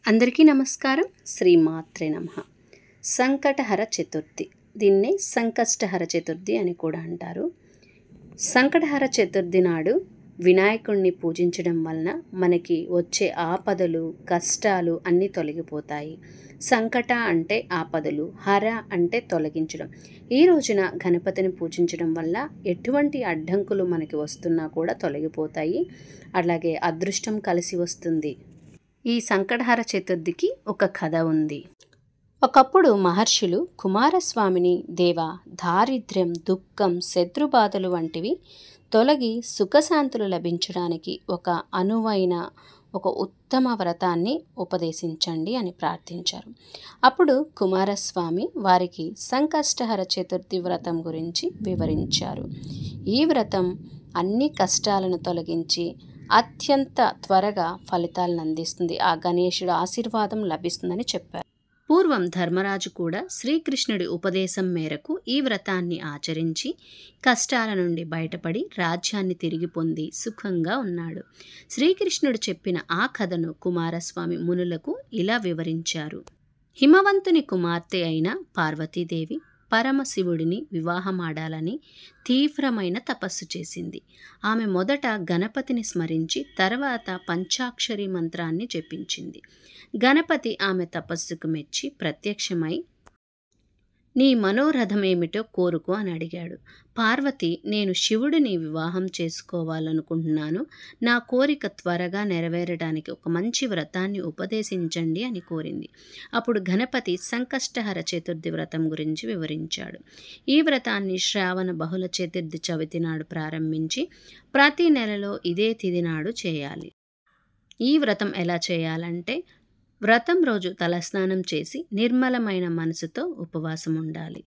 అందరికీ నమస్కారం. శ్రీమాత్రే నమః. సంకటహర చతుర్థి, దీన్నే సంకష్టహర చతుర్థి అని కూడా అంటారు. సంకటహర చతుర్థి నాడు వినాయకుడిని పూజించడం వలన మనకి వచ్చే ఆపదలు, కష్టాలు అన్నీ తొలగిపోతాయి. సంకట అంటే ఆపదలు, హర అంటే తొలగించడం. ఈ రోజున గణపతిని పూజించడం వల్ల ఎటువంటి అడ్డంకులు మనకి వస్తున్నా కూడా తొలగిపోతాయి. అలాగే అదృష్టం కలిసి వస్తుంది. ఈ సంకటహర చతుర్థికి ఒక కథ ఉంది. ఒకప్పుడు మహర్షులు కుమారస్వామిని దేవా, దారిద్ర్యం, దుఃఖం, శత్రుబాధలు వంటివి తొలగి సుఖశాంతులు లభించడానికి ఒక అనువైన ఒక ఉత్తమ వ్రతాన్ని ఉపదేశించండి అని ప్రార్థించారు. అప్పుడు కుమారస్వామి వారికి సంకష్టహర చతుర్థి వ్రతం గురించి వివరించారు. ఈ వ్రతం అన్ని కష్టాలను తొలగించి అత్యంత త్వరగా ఫలితాలను అందిస్తుంది. ఆ గణేశుడు ఆశీర్వాదం లభిస్తుందని చెప్పారు. పూర్వం ధర్మరాజు కూడా శ్రీకృష్ణుడి ఉపదేశం మేరకు ఈ వ్రతాన్ని ఆచరించి కష్టాల నుండి బయటపడి రాజ్యాన్ని తిరిగి పొంది సుఖంగా ఉన్నాడు. శ్రీకృష్ణుడు చెప్పిన ఆ కథను కుమారస్వామి మునులకు ఇలా వివరించారు. హిమవంతుని కుమార్తె అయిన పార్వతీదేవి పరమశివుడిని వివాహమాడాలని తీవ్రమైన తపస్సు చేసింది. ఆమె మొదట గణపతిని స్మరించి తర్వాత పంచాక్షరి మంత్రాన్ని జపించింది. గణపతి ఆమె తపస్సుకు మెచ్చి ప్రత్యక్షమై నీ మనోరథమేమిటో కోరుకో అని అడిగాడు. పార్వతి, నేను శివుడిని వివాహం చేసుకోవాలనుకుంటున్నాను. నా కోరిక త్వరగా నెరవేరడానికి ఒక మంచి వ్రతాన్ని ఉపదేశించండి అని కోరింది. అప్పుడు గణపతి సంకష్టహర చతుర్థి వ్రతం గురించి వివరించాడు. ఈ వ్రతాన్ని శ్రావణ బహుళ చతుర్థి చవితి నాడు ప్రారంభించి ప్రతి నెలలో ఇదే తిథి నాడు చేయాలి. ఈ వ్రతం ఎలా చేయాలంటే, వ్రతం రోజు తలస్నానం చేసి నిర్మలమైన మనసుతో ఉపవాసం ఉండాలి.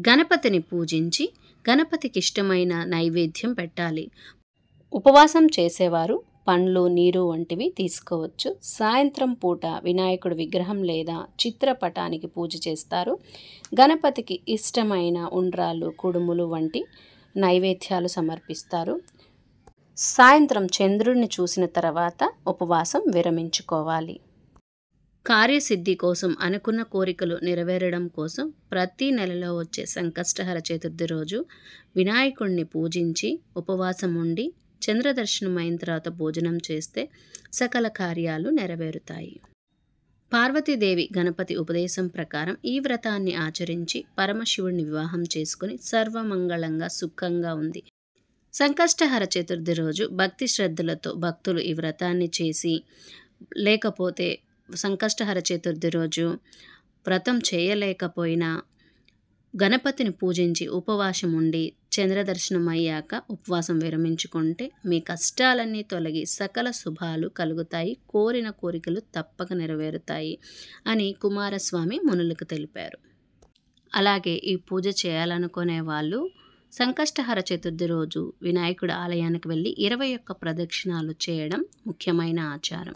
గణపతిని పూజించి గణపతికి ఇష్టమైన నైవేద్యం పెట్టాలి. ఉపవాసం చేసేవారు పండ్లు, నీరు వంటివి తీసుకోవచ్చు. సాయంత్రం పూట వినాయకుడి విగ్రహం లేదా చిత్రపటానికి పూజ చేస్తారు. గణపతికి ఇష్టమైన ఉండ్రాళ్ళు, కుడుములు వంటి నైవేద్యాలు సమర్పిస్తారు. సాయంత్రం చంద్రుడిని చూసిన తర్వాత ఉపవాసం విరమించుకోవాలి. కార్యసిద్ధి కోసం, అనుకున్న కోరికలు నెరవేరడం కోసం ప్రతి నెలలో వచ్చే సంకష్టహర చతుర్థి రోజు వినాయకుడిని పూజించి ఉపవాసం ఉండి చంద్రదర్శనం అయిన తర్వాత భోజనం చేస్తే సకల కార్యాలు నెరవేరుతాయి. పార్వతీదేవి గణపతి ఉపదేశం ప్రకారం ఈ వ్రతాన్ని ఆచరించి పరమశివుడిని వివాహం చేసుకుని సర్వమంగళంగా సుఖంగా ఉంది. సంకష్టహర చతుర్థి రోజు భక్తి శ్రద్ధలతో భక్తులు ఈ వ్రతాన్ని చేసి, లేకపోతే సంకష్టహర చతుర్థి రోజు వ్రతం చేయలేకపోయినా గణపతిని పూజించి ఉపవాసం ఉండి చంద్రదర్శనం అయ్యాక ఉపవాసం విరమించుకుంటే మీ కష్టాలన్నీ తొలగి సకల శుభాలు కలుగుతాయి, కోరిన కోరికలు తప్పక నెరవేరుతాయి అని కుమారస్వామి మునులకు తెలిపారు. అలాగే ఈ పూజ చేయాలనుకునే వాళ్ళు సంకష్టహర చతుర్థి రోజు వినాయకుడి ఆలయానికి వెళ్ళి 21 ప్రదక్షిణాలు చేయడం ముఖ్యమైన ఆచారం.